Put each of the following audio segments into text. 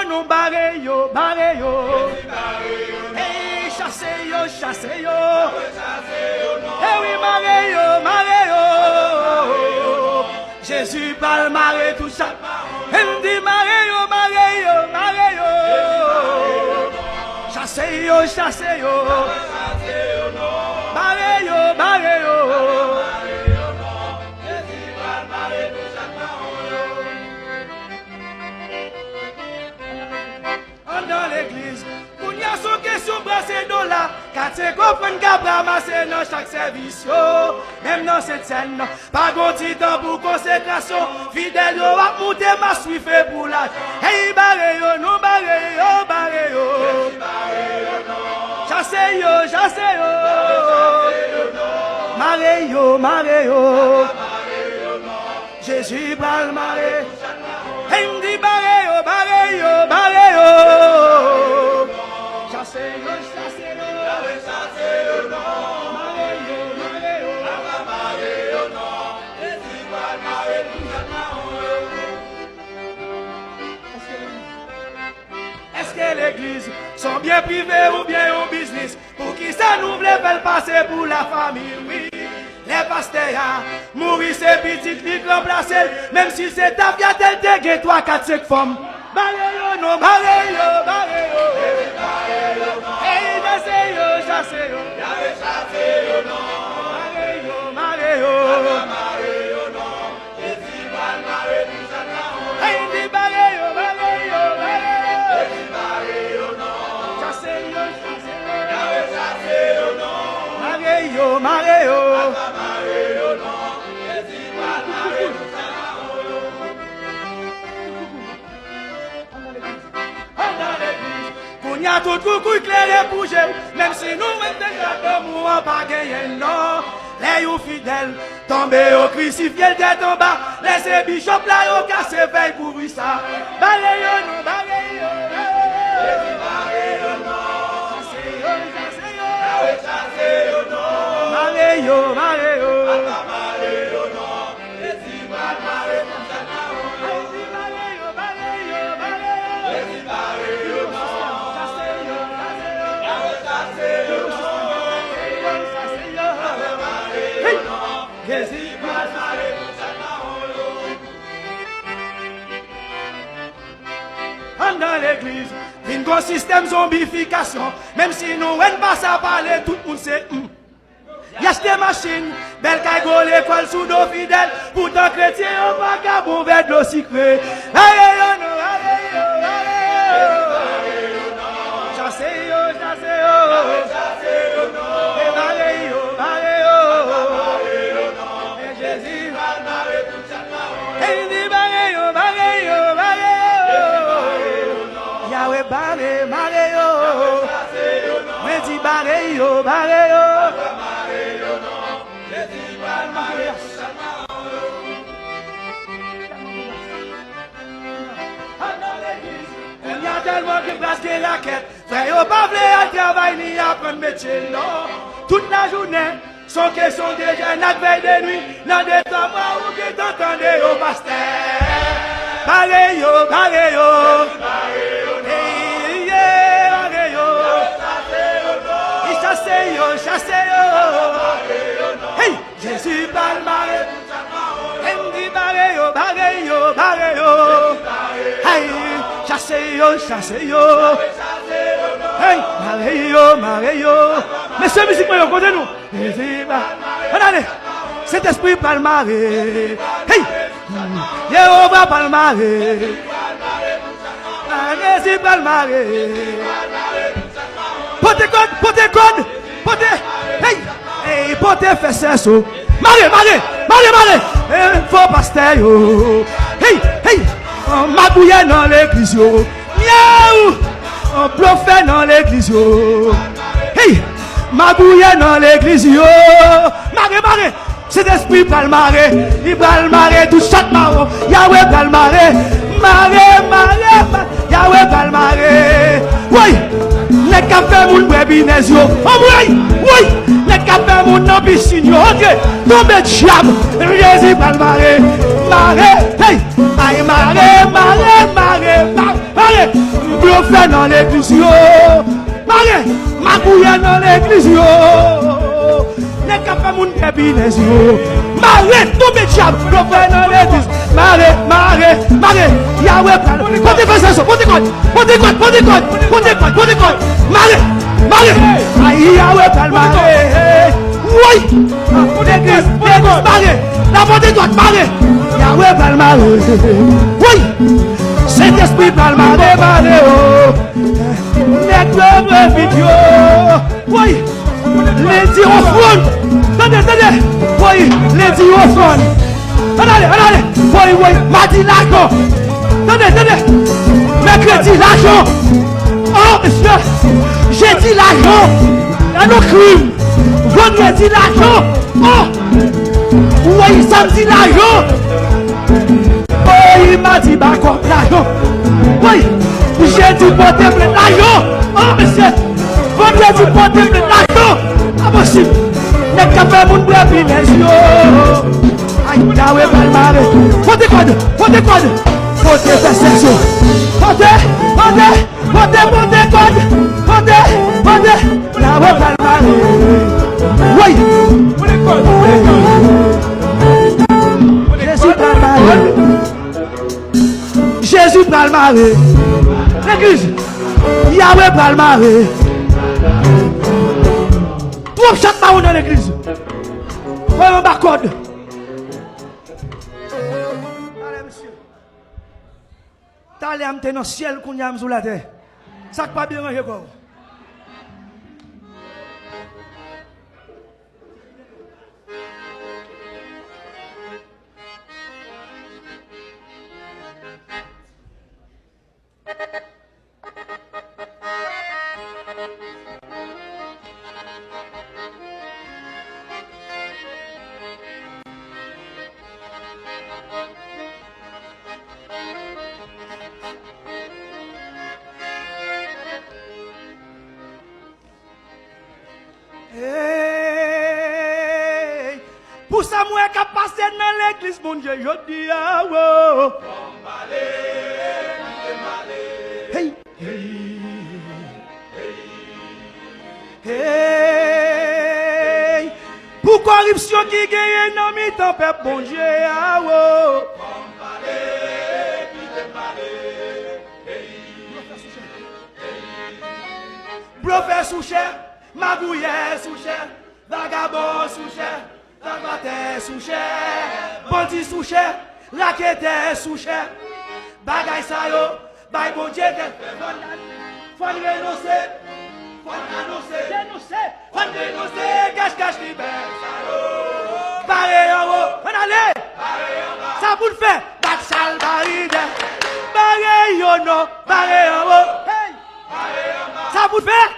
Nous barreyo, barreyo. Hey, chassez-yo, chassez-yo. Eh oui, barreyo, barreyo. Jésus parle maré tout ça. Elle dit barreyo, barreyo, barreyo. Chassez-yo, chassez-yo. Barreyo, barreyo. Dans l'église, pour y a son question brasser dans la, car c'est qu'on prend qu'à ramasser dans chaque service, même dans cette scène, pas grand temps pour consécration, fidèle, yo, à monter ma suive pour la, hey, barreyo, nous barreyo, barreyo, chassez-yo, chassez-yo, mareyo, mareyo, Jésus parle maré. Hey, m'di barreyo, barreyo, barreyo. Chassez-yo, chassez-yo. Chassez-yo, non. Barreyo, barreyo. Barreyo, non. Jésus parle maré, tout ça. Est-ce que l'église sont bien privées ou bien au business? Pour qui ça nous voulait faire passer pour la famille, oui. Les pasteurs, mourir c'est petit, vite remplacer, même si c'est ta vie, tel dégué, 3, 4, 5 femmes. Barreyo, non, barreyo, barreyo. Hey, chassez-yo, chassez-yo. Chassez-yo, non. Barreyo, barreyo. Barreyo, non. Jésus va marrer tout ça. Hey, dit barreyo, barreyo, barreyo. Jésus barreyo, non. Chassez-yo, chassez-yo. Chassez-yo, non. Barreyo, barreyo. Y a tout coucou éclairé pour j'aime, même si nous mettons déjà comme nous en pas gagné, non. Les ou fidèles, tombés au crucifié, le tête en bas, laissez bishop là, au cassé veille pour lui ça. Balayo, non, balayo, balayo, non. Chassez-yo, chassez-yo, chassez-yo, non. Balayo, balayo, balayo, non. Jésus va marrer tout ça. Balayo, balayo, balayo, Jésus balayo, non. Dans l'église, une gros système zombification. Même si nous ne pas à parler, tout le monde sait. Y a des machines, belle cago l'école sous nos fidèles. Pourtant chrétien, on va qu'à bon vers de l'eau secret. Allez, non, allez, chassez-yo, chassez-yo, chassez-yo, non. Allez, et Jésus va marrer tout ça. Et il dit, barreyo, barreyo, barreyo. Yahweh, barre, barreyo. Mais dit, barreyo, barreyo. Jésus va marrer tout ça. Il y a tellement de place de la quête. Frère, y'a pas voulu à travail ni à prendre métier, non. Toute la journée, sans question de jeunes, à veille de nuit, dans des temps où qui t'entendez au pasteur. Barreyo, barreyo. Hey, yeah, barreyo. Chassez-yo, chassez-yo. Hey, Jésus parle maré. Elle dit barreyo, barreyo, barreyo. Hey, chassez-yo, chassez-yo. Hey, barreyo, barreyo. Messieurs, musique, moi, côté nous. Regardez, cet esprit parle maré. Hey, Jéhovah parle maré. Jésus parle maré. Pote code, pote code, pote. Hey, hey, pote fait ça. Maré, maré, maré, maré. Faut pasteur yo. Hey, hey. Magouille dans l'église yo. Miaou. Bluffé dans l'église yo. Hey. Magouille dans l'église yo. Maré, maré. Cet esprit pral maré. Il pral maré tout chaque marron. Yahweh pral maré. Maré, maré. les yeux. Oh oui, oui, les capins mon nom piscine, ok, tombe diable, Jésus va le marrer, hey, aïe marrer, blow fait dans l'église, marrer, ma bouille dans l'église, les capins mon pépi les yeux, marrer, tombe diable, blow fait dans l'église, marrer, Yahweh, pontez pas ça, pontez quoi, marrer, aïe Yahweh, marrer, oui, l'église, marrer, la montée droite, marrer, Yahweh, marrer, oui, Saint-Esprit, marrer, oh, les vidéo, oui, les dix au front, attendez, oui, les dix au front, allez, oui, mardi l'argent, attendez, mercredi l'argent, oh monsieur, jeudi l'argent, à nos crimes, vendredi l'argent, oh, oui, samedi l'argent, oui, mardi l'argent, oui, jeudi porté plein l'argent, oh monsieur, vendredi porté plein l'argent, impossible, les cafés moun brebis les yeux, aïe, Yahweh va le marrer, fontez quoi, fontez faire section, fontez, Yahweh va le marrer, oui, Jésus va le marrer, l'église, Yahweh va le marrer, trouve chaque marron dans l'église, voyons ma code. Allez monsieur, t'allez amener dans le ciel qu'on y a sous la terre, ça pas bien rangé quoi. Hey, pour ça, moi, qui passe dans l'église, mon Dieu, je dis, ah, wow. Hey, hey, pour corruption qui gagne dans mes temps, peuple, bon Dieu, ah, wow. Bluffé sous cher, magouillé sous cher, vagabond sous cher, vagabond sous cher, bandit sous cher, raquette sous cher, bagay sa yo, bay bon Dieu, faut renoncer, cache libère sa yo, barré en haut, on allez, ça vous le fait, bat sale baride, barré yo non, barré en haut, hey, ça vous le fait.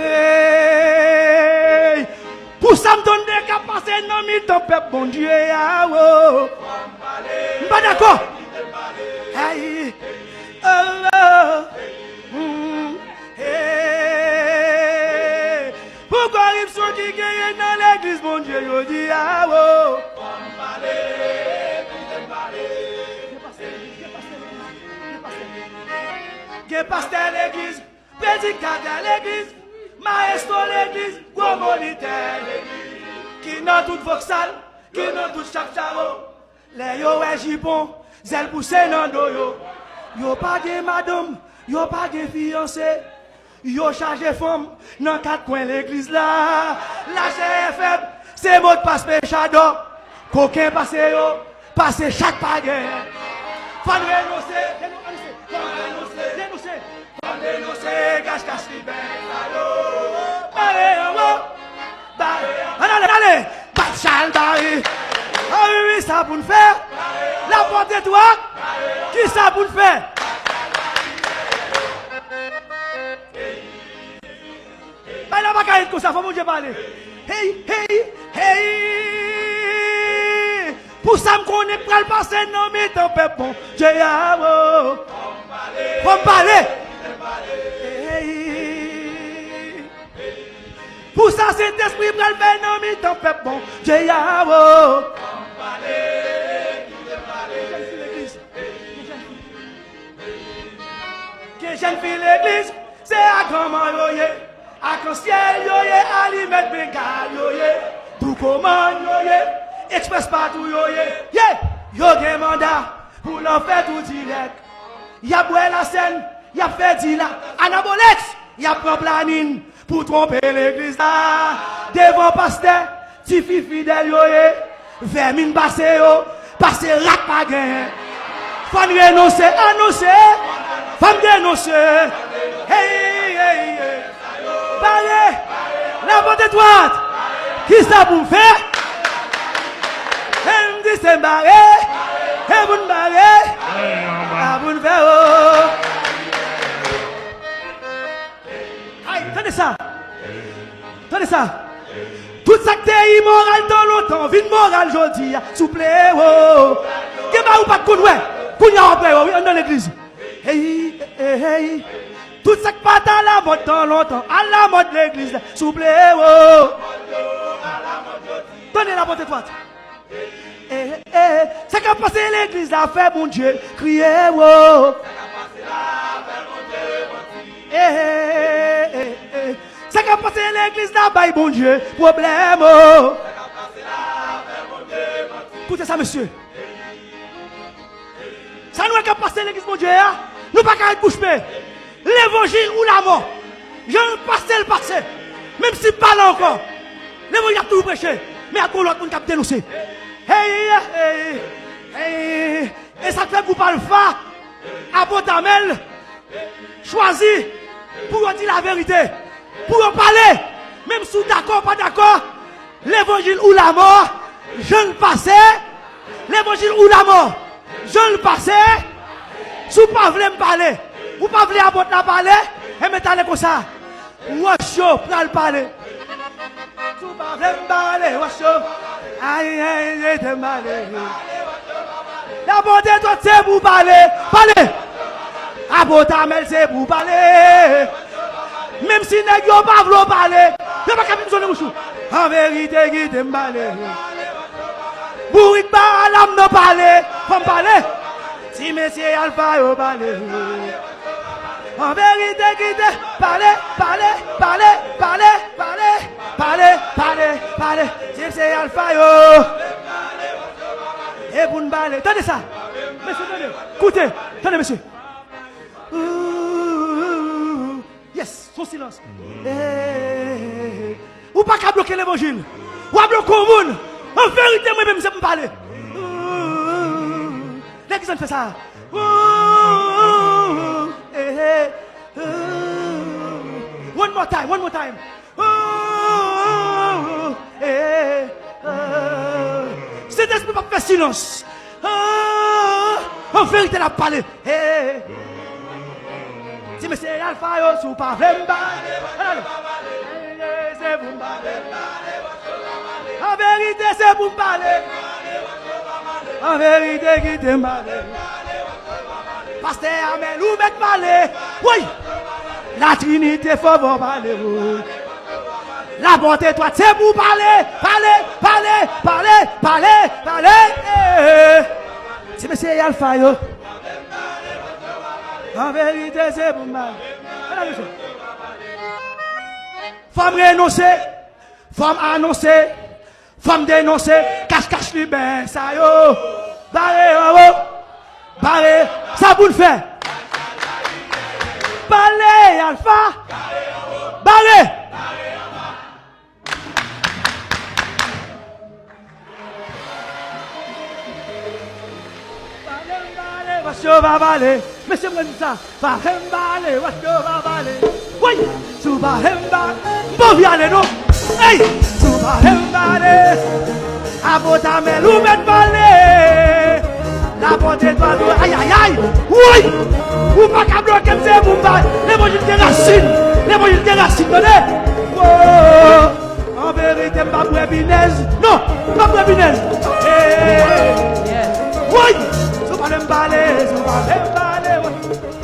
Hey, pour ça me donne des cas passer dans mes temps, peuple, bon Dieu, ah, oh. Pas d'accord. Hey, oh, hey, pour corruption qui gagne dans l'église, bon Dieu, je dis, ah, oh. Qui pasteur l'église, prédicateur l'église, maestro l'église, gros moniteur l'église, qui dans toute voxal, qui dans toute chaque charo, les yo est jipon, zèle poussé dans do yo pas de madame, yo pas de fiancé, yo chargé femme, dans quatre coins l'église là, la chair est faible, c'est mot de passe péchado, coquin passe yo, passe chaque pagaie, faut dénoncer, cache libère, allez, Bachal Barry, ah oui, ça pour nous faire, la porte de toi, qui ça pour nous faire? Bah là, pas comme ça, faut mon Dieu parler. Hey, pour ça me on est prêt à passer non mais ton peuple bon Dieu a faut parler pour ça cet esprit prêt à faire non mais ton peuple bon Dieu a que jeune fille l'église c'est à comment yoye à quand ciel yoye à lui mettre bégal yoye tout comment yoye express partout yoye yo gen mandat pour l'en faire tout direct y'a boire la scène y'a fait dit là anabolex y'a prend planning pour tromper l'église là devant pasteur ti fi fidèle yoye vermine passé yo passer rat pas gain faut renoncer annoncer femme dénoncer hey parlez la bonne droite qui ça pour faire me dit c'est barré et vous ne barrez vous ne faites aïe tenez ça tout ça que t'es immoral dans longtemps vine moral aujourd'hui s'il plaît que pas ou pas de coup ouais qu'on y a après dans l'église hey tout ça que pas dans la mode dans longtemps à la mode de l'église s'il plaît donnez la bonne étoile c'est qu'à passer l'église là fait mon Dieu crier c'est qu'à passer l'église là bye bon Dieu problème écoutez ça monsieur ça nous est qu'à passer l'église mon Dieu nous pas qu'à être bouche bée l'évangile ou la mort je ne passe le passé même si pas là encore l'évangile a tout prêché mais à quoi l'autre monde qui a dénoncé et ça fait pour pas le faire à Botamel choisi pour dire la vérité pour en parler même si d'accord pas d'accord l'évangile ou la mort je ne passais l'évangile ou la mort je ne passais si vous pas voulez me parler vous pas voulez à la parler et mettez comme ça washo pour le parler si vous pas voulez me parler washo aïe t'es malé la bonté toi c'est pour parler à Botamel c'est pour parler même si nèg yo pas vouloir parler yo pas capable besoin de mouchou en vérité qui t'es malé bourrique ba l'âme non parler faut parler si monsieur Alpha yo parler en vérité qui t'es parler si monsieur Alpha yo et vous ne parlez attendez ça monsieur attendez écoutez attendez monsieur yes son silence ou pas qu'à bloquer l'évangile ou à bloquer le monde en vérité moi même c'est me parler l'église fait ça one more time cet esprit pas faire silence en vérité la parler si monsieur Alpha yo sous pas vraiment c'est vous parler en vérité c'est pour parler en vérité qui te parler pasteur Amel ou met parler oui la Trinité faut vous parler la bonté toi c'est pour parler si monsieur Alpha yo en vérité c'est pour mal femme renoncer femme annoncer femme dénoncer cache li ben ça yo barré ça pour le faire parler Alpha barré va parler, monsieur me dit ça, va parler, va parler, oui, tu vas parler, bon viens non, hey, tu vas parler, à Botamel ou mettre parler, la bonté doit aïe, oui, ou pas qu'à bloquer c'est pour parler, l'évangile des racines, donnez, oh, en vérité, pas brebinaise, non, pas brebinaise, parler, nous pas même parler.